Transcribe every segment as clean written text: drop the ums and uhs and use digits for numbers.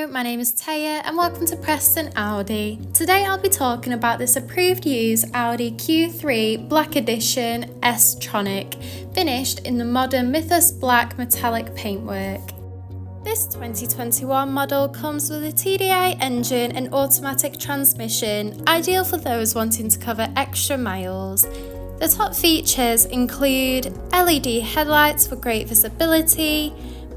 my name is Taya and welcome to Preston Audi. Today I'll be talking about this approved use Audi Q3 Black Edition S tronic, finished in the modern Mythos Black Metallic paintwork. This 2021 model comes with a TDI engine and automatic transmission, ideal for those wanting to cover extra miles. The top features include LED headlights for great visibility,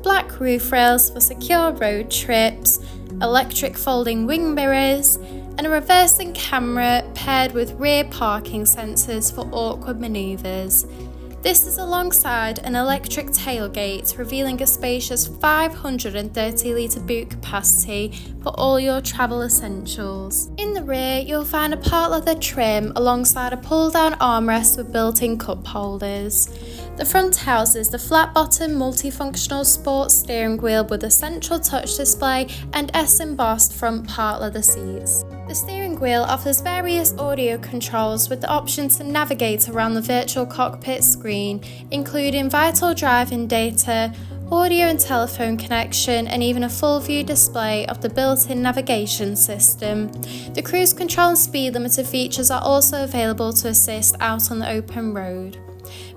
black roof rails for secure road trips, electric folding wing mirrors, and a reversing camera paired with rear parking sensors for awkward manoeuvres. This is alongside an electric tailgate, revealing a spacious 530-litre boot capacity for all your travel essentials. In the rear, you'll find a part leather trim alongside a pull-down armrest with built-in cup holders. The front houses the flat-bottom multifunctional sports steering wheel with a central touch display and S-embossed front part leather seats. The steering wheel offers various audio controls with the option to navigate around the virtual cockpit screen, including vital driving data, audio and telephone connection, and even a full view display of the built-in navigation system. The cruise control and speed limiter features are also available to assist out on the open road.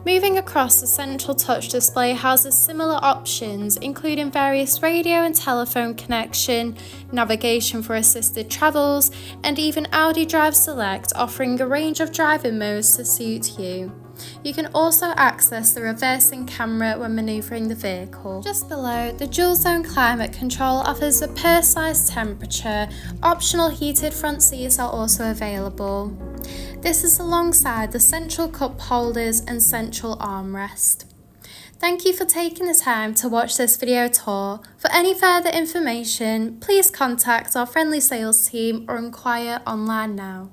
Moving across, the central touch display houses similar options, including various radio and telephone connection, navigation for assisted travels, and even Audi Drive Select, offering a range of driving modes to suit you. You can also access the reversing camera when manoeuvring the vehicle. Just below, the dual zone climate control offers a personalised temperature. Optional heated front seats are also available. This is alongside the central cup holders and central armrest. Thank you for taking the time to watch this video tour. For any further information, please contact our friendly sales team or inquire online now.